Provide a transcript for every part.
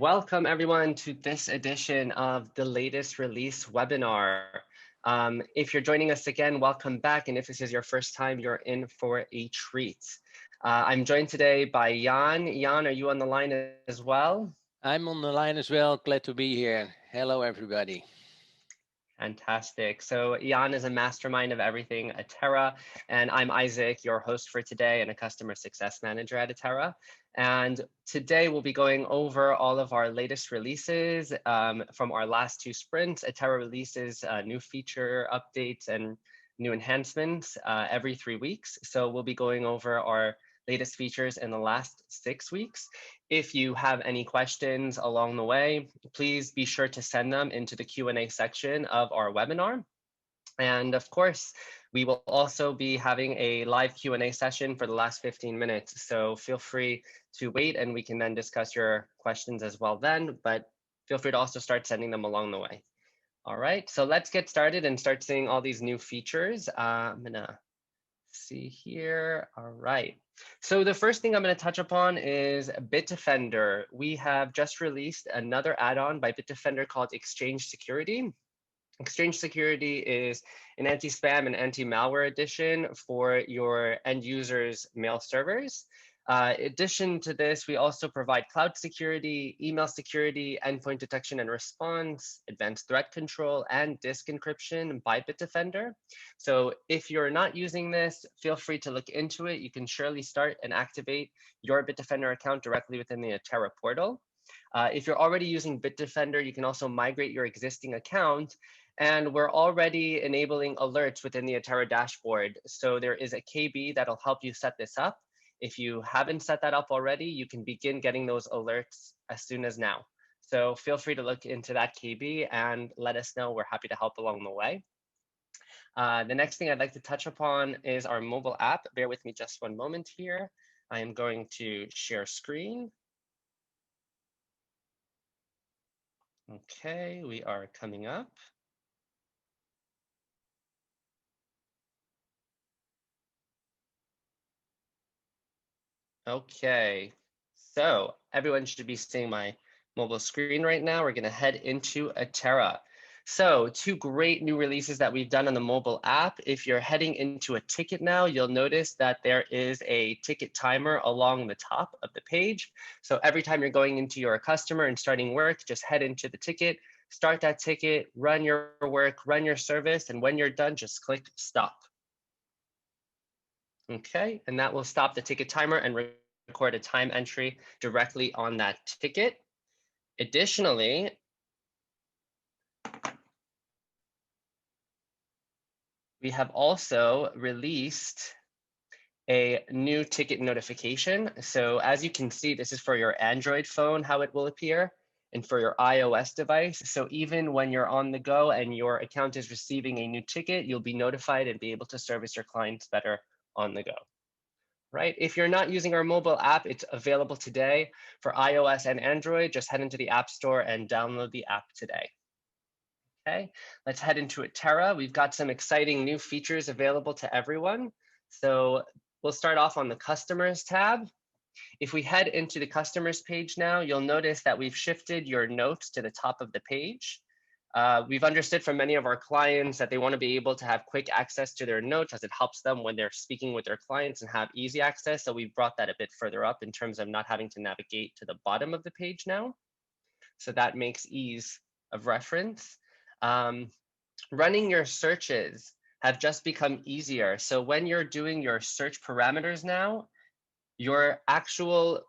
Welcome everyone to this edition of the latest release webinar. If you're joining us again, welcome back. And if this is your first time, you're in for a treat. I'm joined today by Jan. Jan, are you on the line as well? I'm on the line as well. Glad to be here. Hello, everybody. Fantastic. So Jan is a mastermind of everything Atera, and I'm Isaac, your host for today and a customer success manager at Atera. And today we'll be going over all of our latest releases from our last two sprints. Atera releases new feature updates and new enhancements every 3 weeks. So we'll be going over our latest features in the last 6 weeks. If you have any questions along the way, please be sure to send them into the Q&A section of our webinar. And of course, we will also be having a live Q&A session for the last 15 minutes. So feel free to wait and we can then discuss your questions as well then, but feel free to also start sending them along the way. All right, so let's get started and start seeing all these new features. I'm gonna see here. All right. So the first thing I'm going to touch upon is BitDefender. We have just released another add-on by BitDefender called Exchange Security. Exchange Security is an anti-spam and anti-malware edition for your end users' mail servers. In addition to this, we also provide cloud security, email security, endpoint detection and response, advanced threat control, and disk encryption by BitDefender. So if you're not using this, feel free to look into it. You can surely start and activate your BitDefender account directly within the Atera portal. If you're already using BitDefender, you can also migrate your existing account. And we're already enabling alerts within the Atera dashboard. So there is a KB that'll help you set this up. If you haven't set that up already, you can begin getting those alerts as soon as now. So feel free to look into that KB and let us know. We're happy to help along the way. The next thing I'd like to touch upon is our mobile app. Bear with me just one moment here. I am going to share screen. Okay, we are coming up. Okay, so everyone should be seeing my mobile screen right now. We're going to head into Atera. So 2 great new releases that we've done on the mobile app. If you're heading into a ticket now, you'll notice that there is a ticket timer along the top of the page. So every time you're going into your customer and starting work, just head into the ticket, start that ticket, run your work, run your service, and when you're done, just click stop. Okay, and that will stop the ticket timer and record a time entry directly on that ticket. Additionally, we have also released a new ticket notification. So as you can see, this is for your Android phone, how it will appear, and for your iOS device. So even when you're on the go and your account is receiving a new ticket, you'll be notified and be able to service your clients better on the go. Right? If you're not using our mobile app, it's available today for iOS and Android. Just head into the App Store and download the app today. Okay, let's head into Atera. We've got some exciting new features available to everyone. So we'll start off on the Customers tab. If we head into the Customers page now, you'll notice that we've shifted your notes to the top of the page. We've understood from many of our clients that they want to be able to have quick access to their notes as it helps them when they're speaking with their clients and have easy access. So we've brought that a bit further up in terms of not having to navigate to the bottom of the page now. So that makes ease of reference. Running your searches have just become easier. So when you're doing your search parameters now, your actual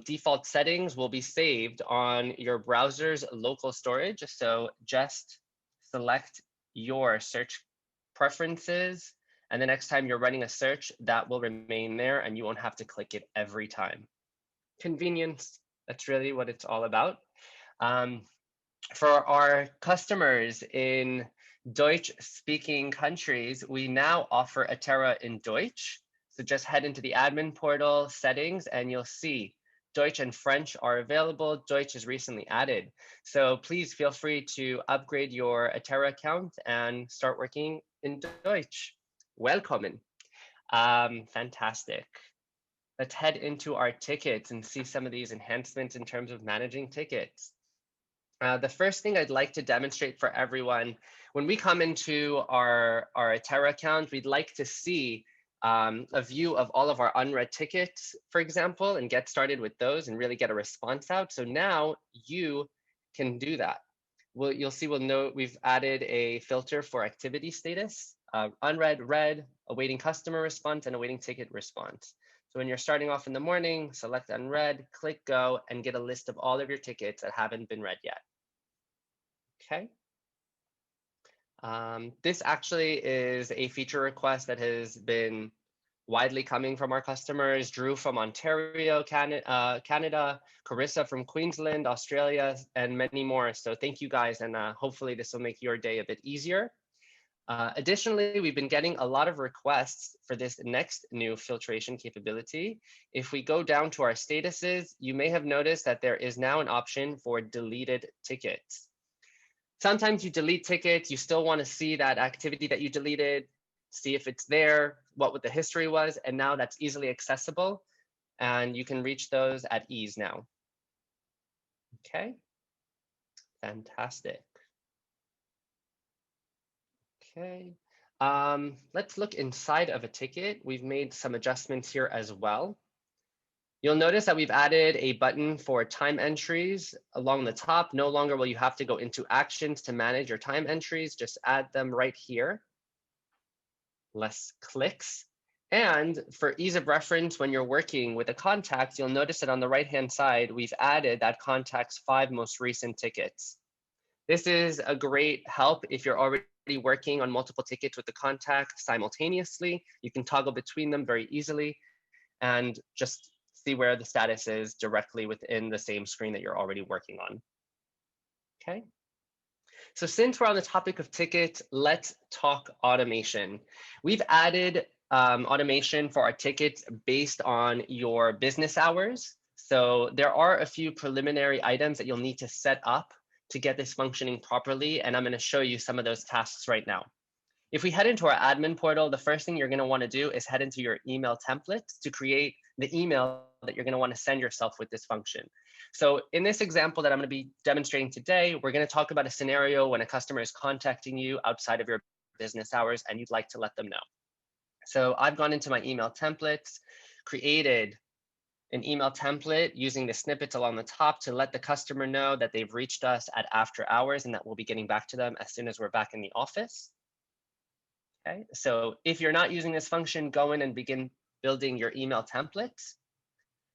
default settings will be saved on your browser's local storage. So just select your search preferences, and the next time you're running a search, that will remain there and you won't have to click it every time. Convenience, that's really what it's all about. For our customers in Deutsch-speaking countries, we now offer Atera in Deutsch. So just head into the admin portal settings and you'll see Deutsch and French are available. Deutsch is recently added. So please feel free to upgrade your Atera account and start working in Deutsch. Welcome. Fantastic. Let's head into our tickets and see some of these enhancements in terms of managing tickets. The first thing I'd like to demonstrate for everyone, when we come into our Atera account, we'd like to see a view of all of our unread tickets, for example, and get started with those and really get a response out. So now you can do that. You'll see we'll note we've added a filter for activity status, unread, read, awaiting customer response, and awaiting ticket response. So when you're starting off in the morning, select unread, click go, and get a list of all of your tickets that haven't been read yet. Okay. This actually is a feature request that has been widely coming from our customers. Drew from Ontario, Canada, Carissa from Queensland, Australia, and many more. So thank you guys, and hopefully this will make your day a bit easier. Additionally, we've been getting a lot of requests for this next new filtration capability. If we go down to our statuses, you may have noticed that there is now an option for deleted tickets. Sometimes you delete tickets, you still want to see that activity that you deleted, see if it's there, what the history was, and now that's easily accessible, and you can reach those at ease now. Okay, fantastic. Okay, let's look inside of a ticket. We've made some adjustments here as well. You'll notice that we've added a button for time entries along the top. No longer will you have to go into actions to manage your time entries, just add them right here. Less clicks. And for ease of reference, when you're working with a contact, you'll notice that on the right-hand side, we've added that contact's 5 most recent tickets. This is a great help if you're already working on multiple tickets with the contact simultaneously. You can toggle between them very easily and just see where the status is directly within the same screen that you're already working on. Okay. So since we're on the topic of tickets, let's talk automation. We've added automation for our tickets based on your business hours. So there are a few preliminary items that you'll need to set up to get this functioning properly, and I'm going to show you some of those tasks right now. If we head into our admin portal, the first thing you're going to want to do is head into your email templates to create the email that you're going to want to send yourself with this function. So in this example that I'm going to be demonstrating today, we're going to talk about a scenario when a customer is contacting you outside of your business hours and you'd like to let them know. So I've gone into my email templates, created an email template using the snippets along the top to let the customer know that they've reached us at after hours and that we'll be getting back to them as soon as we're back in the office. Okay, so if you're not using this function, go in and begin building your email templates.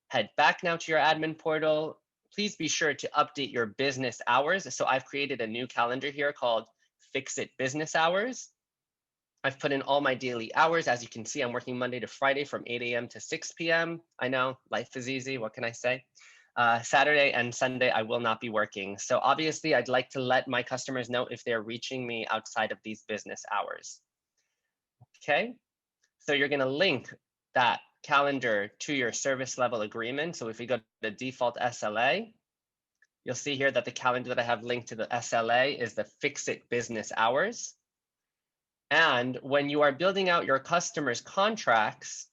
Head back now to your admin portal. Please be sure to update your business hours. So I've created a new calendar here called Fix It Business Hours. I've put in all my daily hours. As you can see, I'm working Monday to Friday from 8 a.m. to 6 p.m. I know, life is easy. What can I say? Saturday and Sunday, I will not be working. So obviously, I'd like to let my customers know if they're reaching me outside of these business hours. Okay, so you're going to link that calendar to your service level agreement. So if we go to the default SLA, you'll see here that the calendar that I have linked to the SLA is the Fix It Business Hours. And when you are building out your customers' contracts,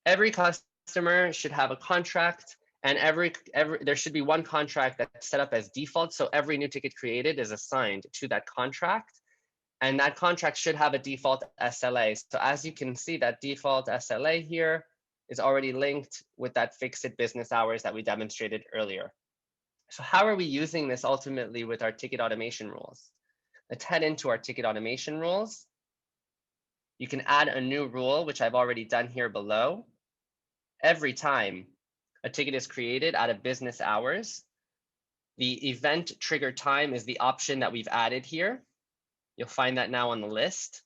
every customer should have a contract, and there should be one contract that's set up as default. So every new ticket created is assigned to that contract. And that contract should have a default SLA. So as you can see, that default SLA here is already linked with that Fix It Business Hours that we demonstrated earlier. So how are we using this ultimately with our ticket automation rules? Let's head into our ticket automation rules. You can add a new rule, which I've already done here below. Every time a ticket is created out of business hours, the event trigger time is the option that we've added here. You'll find that now on the list.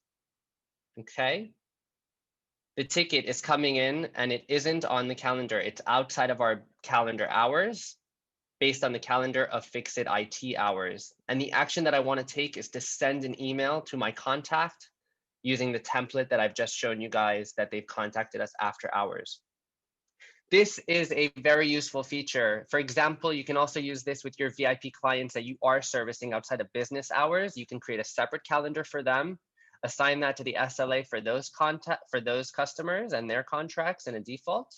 Okay. The ticket is coming in and it isn't on the calendar. It's outside of our calendar hours based on the calendar of Fix It IT hours. And the action that I want to take is to send an email to my contact using the template that I've just shown you guys that they've contacted us after hours. This is a very useful feature. For example, you can also use this with your VIP clients that you are servicing outside of business hours. You can create a separate calendar for them, assign that to the SLA for those customers and their contracts in a default.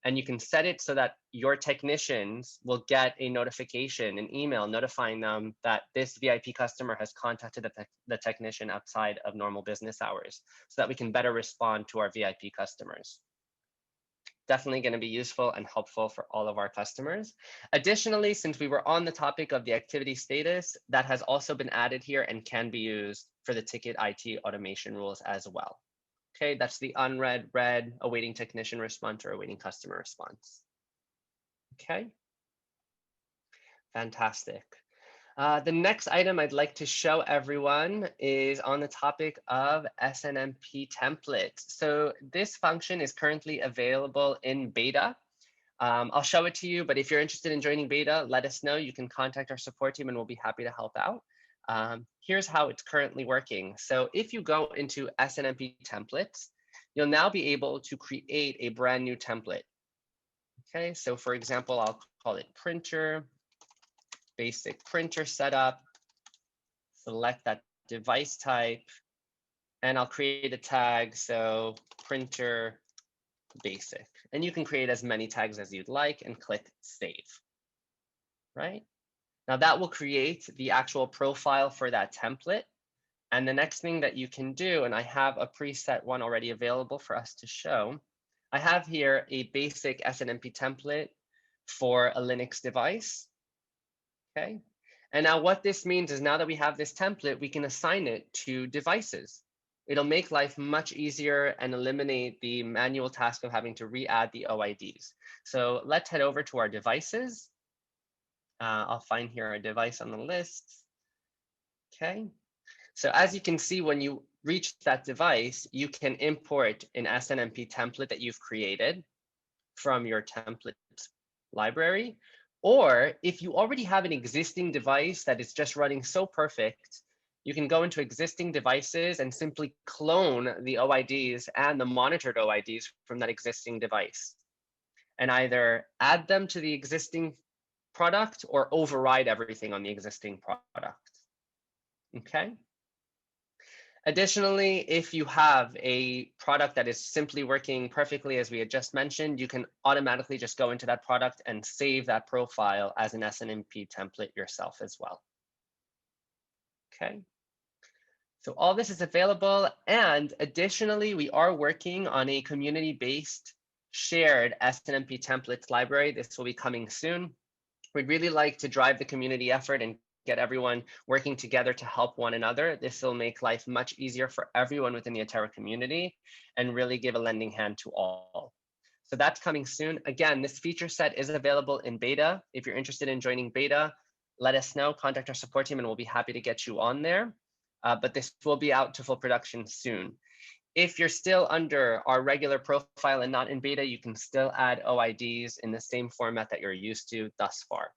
And you can set it so that your technicians will get a notification, an email notifying them that this VIP customer has contacted the technician outside of normal business hours, so that we can better respond to our VIP customers. Definitely going to be useful and helpful for all of our customers. Additionally, since we were on the topic of the activity status, that has also been added here and can be used for the ticket IT automation rules as well. Okay, that's the unread, read, awaiting technician response or awaiting customer response. Okay, fantastic. The next item I'd like to show everyone is on the topic of SNMP templates. So this function is currently available in beta. I'll show it to you, but if you're interested in joining beta, let us know. You can contact our support team and we'll be happy to help out. Here's how it's currently working. So if you go into SNMP templates, you'll now be able to create a brand new template. Okay, so for example, I'll call it printer, basic printer setup, select that device type, and I'll create a tag, so printer basic. And you can create as many tags as you'd like and click save, right? Now that will create the actual profile for that template. And the next thing that you can do, and I have a preset one already available for us to show, I have here a basic SNMP template for a Linux device. Okay. And now what this means is now that we have this template, we can assign it to devices. It'll make life much easier and eliminate the manual task of having to re-add the OIDs. So let's head over to our devices. I'll find here a device on the list. Okay. So as you can see, when you reach that device, you can import an SNMP template that you've created from your templates library. Or if you already have an existing device that is just running so perfect, you can go into existing devices and simply clone the OIDs and the monitored OIDs from that existing device and either add them to the existing product or override everything on the existing product. Okay. Additionally, if you have a product that is simply working perfectly, as we had just mentioned, you can automatically just go into that product and save that profile as an SNMP template yourself as well. Okay. So all this is available. And additionally, we are working on a community-based shared SNMP templates library. This will be coming soon. We'd really like to drive the community effort and get everyone working together to help one another. This will make life much easier for everyone within the Atera community and really give a lending hand to all. So that's coming soon. Again, this feature set is available in beta. If you're interested in joining beta, let us know, contact our support team, and we'll be happy to get you on there. But this will be out to full production soon. If you're still under our regular profile and not in beta, you can still add OIDs in the same format that you're used to thus far.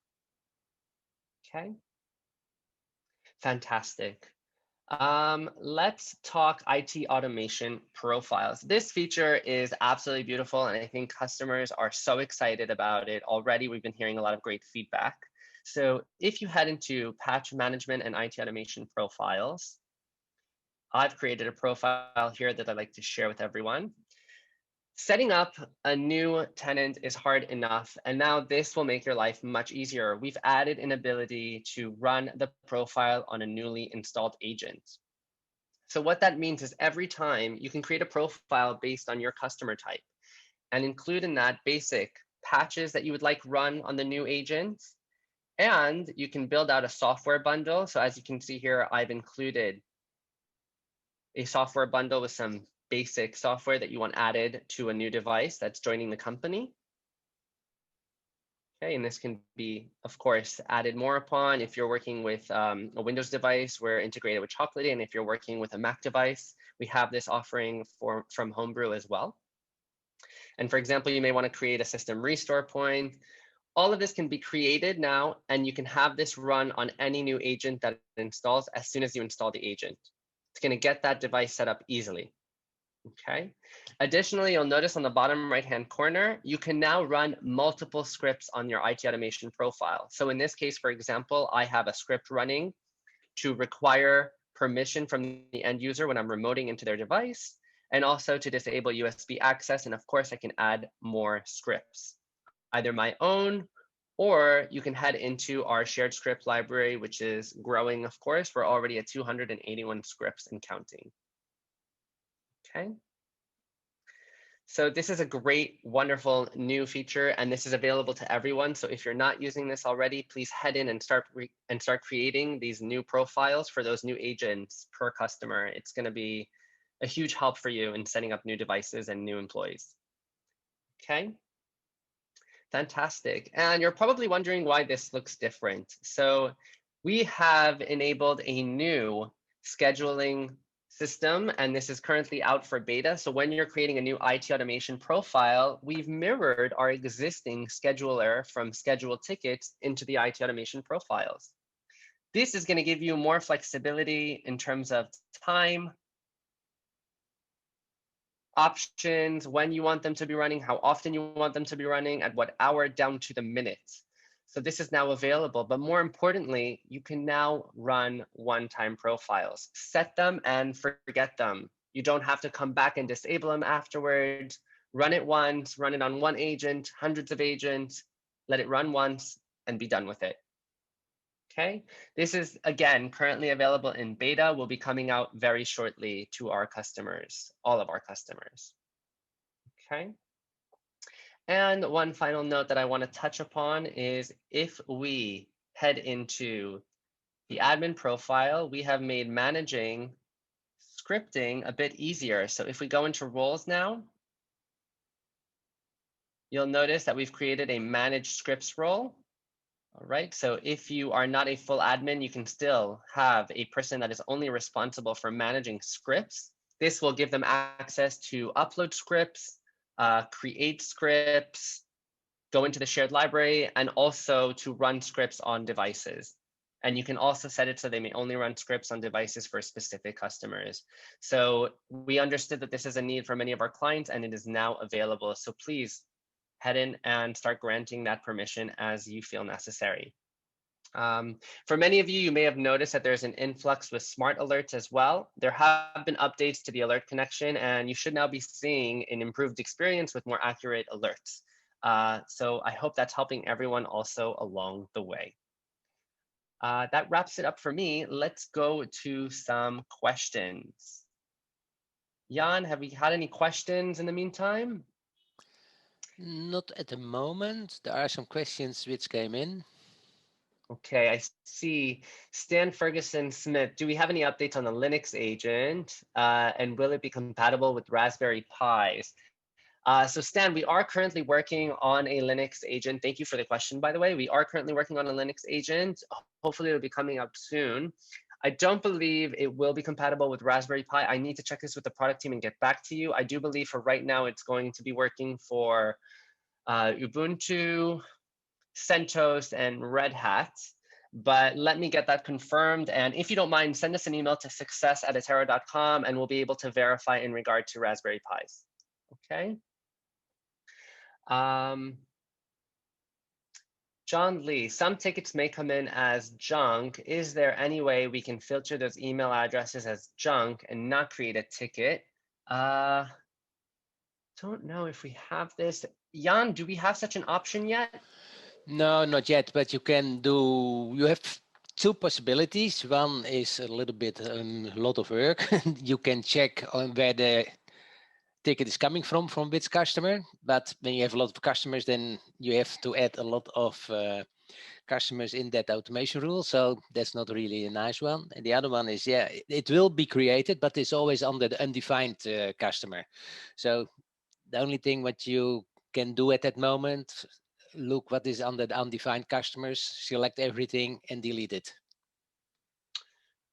Okay. Fantastic. Let's talk IT automation profiles. This feature is absolutely beautiful, and I think customers are so excited about it already. We've been hearing a lot of great feedback. So if you head into patch management and IT automation profiles, I've created a profile here that I'd like to share with everyone. Setting up a new tenant is hard enough, and now this will make your life much easier. We've added an ability to run the profile on a newly installed agent. So what that means is every time you can create a profile based on your customer type and include in that basic patches that you would like run on the new agent. And you can build out a software bundle. So as you can see here, I've included a software bundle with some basic software that you want added to a new device that's joining the company. Okay, and this can be, of course, added more upon. If you're working with a Windows device, we're integrated with Chocolatey. And if you're working with a Mac device, we have this offering from Homebrew as well. And for example, you may want to create a system restore point. All of this can be created now, and you can have this run on any new agent that installs as soon as you install the agent. It's going to get that device set up easily. Okay. Additionally, you'll notice on the bottom right-hand corner, you can now run multiple scripts on your IT automation profile. So in this case, for example, I have a script running to require permission from the end user when I'm remoting into their device. and also to disable USB access. And of course, I can add more scripts, either my own, or you can head into our shared script library, which is growing, of course. We're already at 281 scripts and counting. Okay. So this is a great, wonderful new feature, and this is available to everyone. So if you're not using this already, please head in and start creating these new profiles for those new agents per customer. It's going to be a huge help for you in setting up new devices and new employees. Okay. Fantastic. And you're probably wondering why this looks different. So we have enabled a new scheduling system, and this is currently out for beta. So when you're creating a new IT automation profile, we've mirrored our existing scheduler from scheduled tickets into the IT automation profiles. This is going to give you more flexibility in terms of time, options, when you want them to be running, how often you want them to be running, at what hour, down to the minute. So this is now available, but more importantly, you can now run one-time profiles. Set them and forget them. You don't have to come back and disable them afterwards. Run it once, run it on one agent, hundreds of agents, let it run once and be done with it. Okay, this is, again, currently available in beta, will be coming out very shortly to our customers, all of our customers. Okay. And one final note that I want to touch upon is if we head into the admin profile, we have made managing scripting a bit easier. So if we go into roles now, you'll notice that we've created a manage scripts role. All right, so if you are not a full admin, you can still have a person that is only responsible for managing scripts. This will give them access to upload scripts, create scripts, go into the shared library, and also to run scripts on devices. And you can also set it so they may only run scripts on devices for specific customers. So we understood that this is a need for many of our clients, and it is now available. So please head in and start granting that permission as you feel necessary. For many of you, you may have noticed that there's an influx with smart alerts as well. There have been updates to the alert connection, and you should now be seeing an improved experience with more accurate alerts. So I hope that's helping everyone also along the way. That wraps it up for me. Let's go to some questions. Jan, have we had any questions in the meantime? Not at the moment. There are some questions which came in. Okay, I see. Stan Ferguson Smith, do we have any updates on the Linux agent? And will it be compatible with Raspberry Pis? So Stan, we are currently working on a Linux agent. Thank you for the question, by the way. We are currently working on a Linux agent. Hopefully it'll be coming out soon. I don't believe it will be compatible with Raspberry Pi. I need to check this with the product team and get back to you. I do believe for right now, it's going to be working for Ubuntu, CentOS, and Red Hat. But let me get that confirmed. And if you don't mind, send us an email to success@atera.com and we'll be able to verify in regard to Raspberry Pis. Okay. John Lee, some tickets may come in as junk. Is there any way we can filter those email addresses as junk and not create a ticket? Don't know if we have this. Jan, do we have such an option yet? No, not yet, but you can do, you have two possibilities. One is a little bit, a lot of work. You can check on where the ticket is coming from which customer, but when you have a lot of customers, then you have to add a lot of customers in that automation rule. So that's not really a nice one. And the other one is, yeah, it will be created, but it's always under the undefined customer. So the only thing what you can do at that moment, look what is under the undefined customers, select everything and delete it.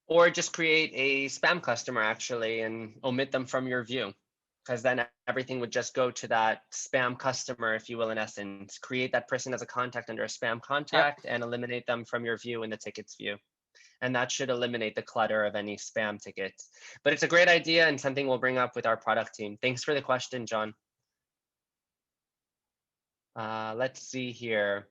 Or just create a spam customer actually and omit them from your view, because then everything would just go to that spam customer, if you will, in essence. Create that person as a contact under a spam contact and eliminate them from your view in the tickets view. And that should eliminate the clutter of any spam tickets. But it's a great idea and something we'll bring up with our product team. Thanks for the question, John. Let's see here.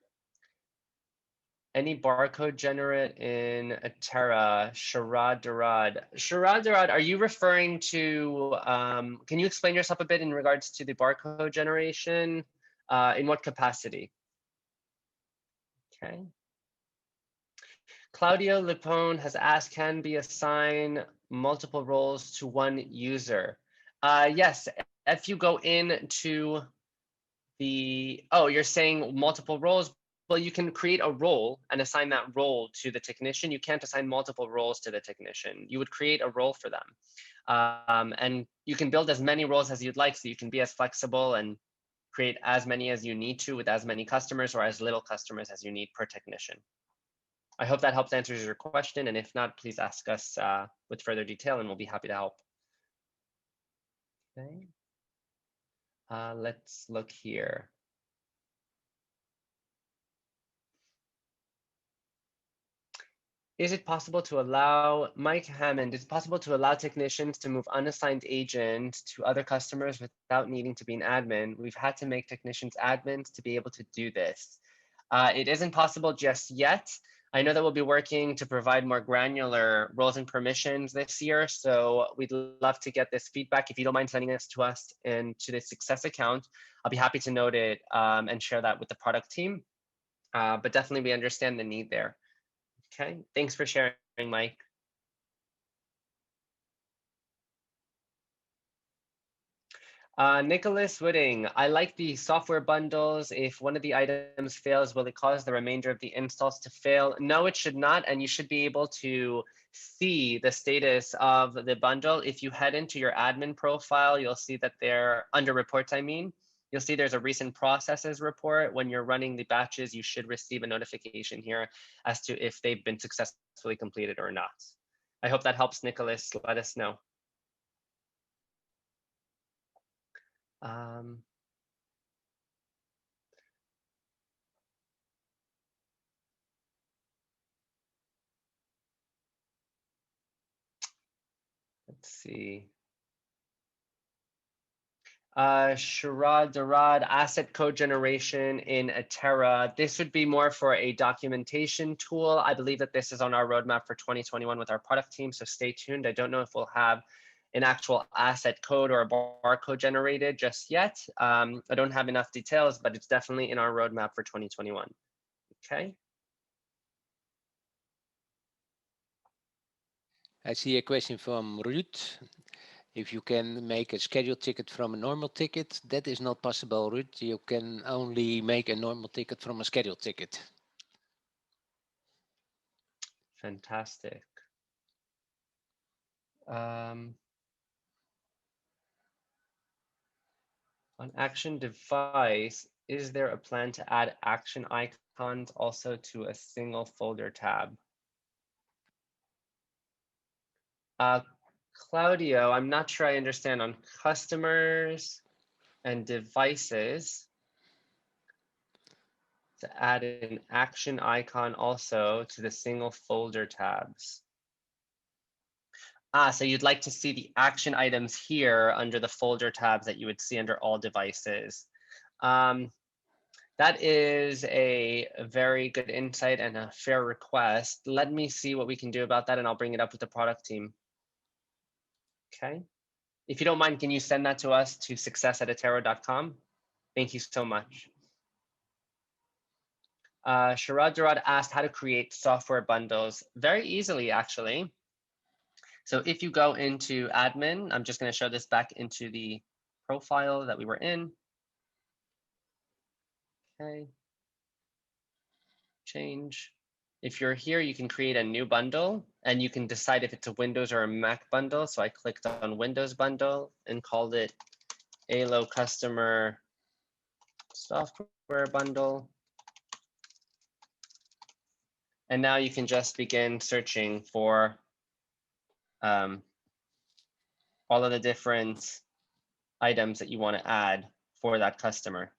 Any barcode generate in Atera, Sharad Darad. Sharad Darad, are you referring to, can you explain yourself a bit in regards to the barcode generation? In what capacity? Okay. Claudio Lipone has asked, can be assign multiple roles to one user? Yes, if you go into the, oh, you're saying multiple roles. Well, you can create a role and assign that role to the technician. You can't assign multiple roles to the technician. You would create a role for them. And you can build as many roles as you'd like, so you can be as flexible and create as many as you need to with as many customers or as little customers as you need per technician. I hope that helps answers your question. And if not, please ask us with further detail and we'll be happy to help. Okay. Let's look here. Is it possible to allow, Mike Hammond, is it possible to allow technicians to move unassigned agents to other customers without needing to be an admin? We've had to make technicians admins to be able to do this. It isn't possible just yet. I know that we'll be working to provide more granular roles and permissions this year, so we'd love to get this feedback. If you don't mind sending this to us and to the success account, I'll be happy to note it and share that with the product team. But definitely we understand the need there. Okay, thanks for sharing, Mike. Nicholas Wooding, I like the software bundles. If one of the items fails, will it cause the remainder of the installs to fail? No, it should not. And you should be able to see the status of the bundle. If you head into your admin profile, you'll see that they're under reports, you'll see there's a recent processes report. When you're running the batches, you should receive a notification here as to if they've been successfully completed or not. I hope that helps, Nicholas. Let us know. Let's see. Sharad Darad, asset code generation in Atera. This would be more for a documentation tool. I believe that this is on our roadmap for 2021 with our product team, so stay tuned. I don't know if we'll have an actual asset code or a barcode generated just yet. I don't have enough details, but it's definitely in our roadmap for 2021. Okay. I see a question from Ruud. If you can make a scheduled ticket from a normal ticket, that is not possible, Ruud. You can only make a normal ticket from a scheduled ticket. Fantastic. On action device, is there a plan to add action icons also to a single folder tab? Claudio, I'm not sure I understand on customers and devices to add an action icon also to the single folder tabs. So you'd like to see the action items here under the folder tabs that you would see under all devices. That is a very good insight and a fair request. Let me see what we can do about that, and I'll bring it up with the product team. Okay. If you don't mind, can you send that to us to success@atera.com? Thank you so much. Sharad Jarad asked how to create software bundles very easily, actually. So if you go into admin, I'm just going to show this back into the profile that we were in. Okay. Change. If you're here, you can create a new bundle and you can decide if it's a Windows or a Mac bundle. So I clicked on Windows bundle and called it ALO customer software bundle. And now you can just begin searching for all of the different items that you want to add for that customer.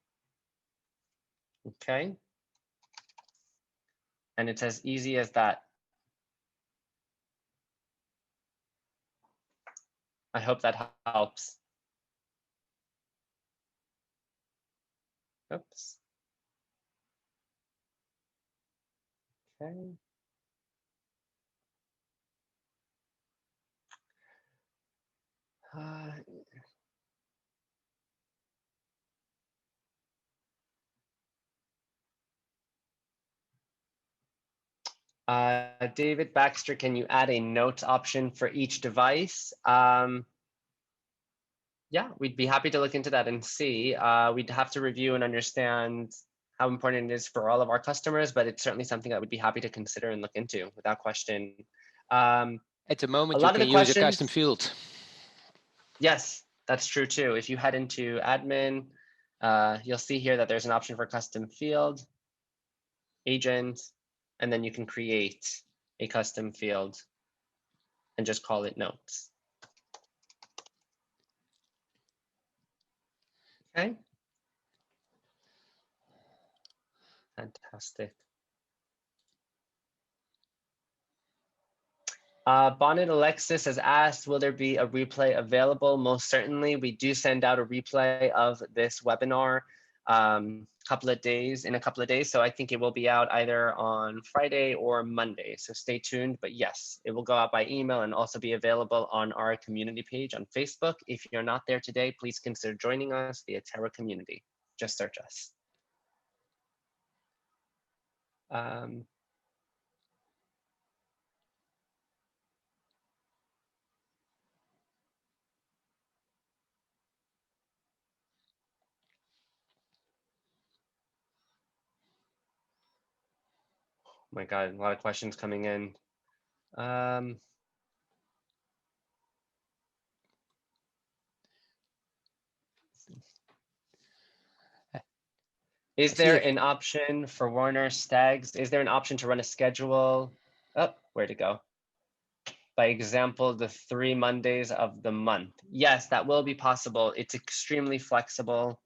Okay. And it's as easy as that. I hope that helps. Oops. Okay. David Baxter, can you add a notes option for each device? Yeah, we'd be happy to look into that and see. We'd have to review and understand how important it is for all of our customers, but it's certainly something that we'd be happy to consider and look into without question. At the moment, a you lot of can the use a questions, custom field. yes, that's true too. If you head into admin, you'll see here that there's an option for custom field, agent, and then you can create a custom field and just call it notes. Okay. Fantastic. Bonnet Alexis has asked, will there be a replay available? Most certainly, we do send out a replay of this webinar in a couple of days. So I think it will be out either on Friday or Monday. So stay tuned. But yes, it will go out by email and also be available on our community page on Facebook. If you're not there today, please consider joining us, the Atera community. Just search us. My God, a lot of questions coming in. Is there an option for Warner Stags? Is there an option to run a schedule? Oh, where'd it go? By example, the 3 Mondays of the month. Yes, that will be possible. It's extremely flexible.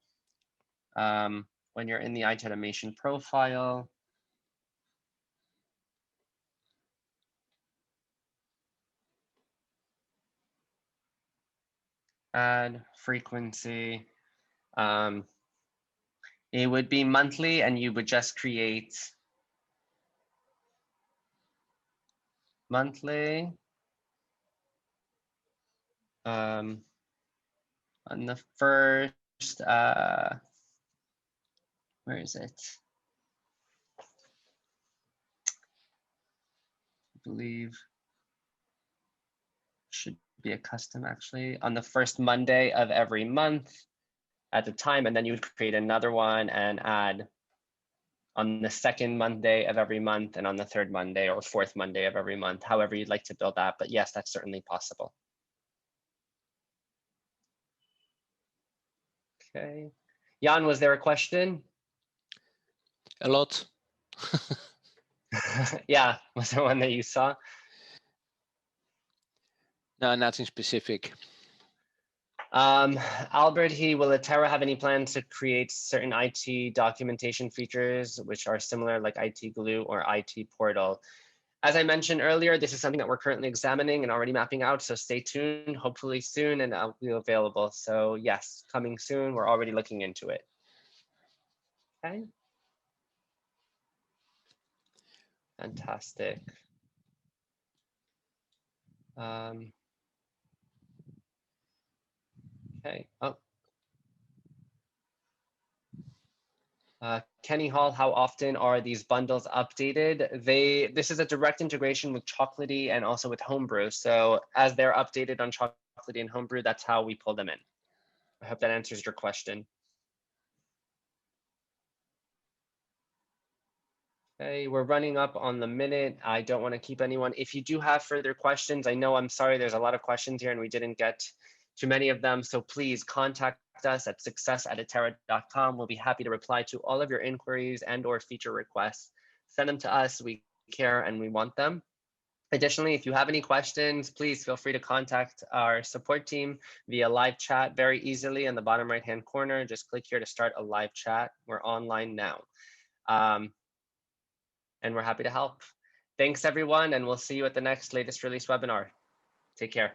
When you're in the IT automation profile, add frequency. It would be monthly, and you would just create monthly. On the first, where is it? I believe should be a custom actually on the first Monday of every month at the time, and then you would create another one and add on the second Monday of every month and on the third Monday or fourth Monday of every month, however you'd like to build that. But yes, that's certainly possible. Okay. Jan, was there a question? A lot. Yeah, was there one that you saw? No, nothing specific. Albert, will Atera have any plans to create certain IT documentation features which are similar like IT Glue or IT Portal? As I mentioned earlier, this is something that we're currently examining and already mapping out, so stay tuned, hopefully soon, and it'll be available. So yes, coming soon, we're already looking into it. Okay. Fantastic. Okay. Oh. Kenny Hall, how often are these bundles updated? This is a direct integration with Chocolatey and also with Homebrew. So as they're updated on Chocolatey and Homebrew, that's how we pull them in. I hope that answers your question. Okay, we're running up on the minute. I don't want to keep anyone. If you do have further questions, I know, I'm sorry, there's a lot of questions here and we didn't get to many of them. So please contact us at success@atera.com. We'll be happy to reply to all of your inquiries and or feature requests. Send them to us. We care and we want them. Additionally, if you have any questions, please feel free to contact our support team via live chat very easily in the bottom right-hand corner. Just click here to start a live chat. We're online now. And we're happy to help. Thanks, everyone, and we'll see you at the next latest release webinar. Take care.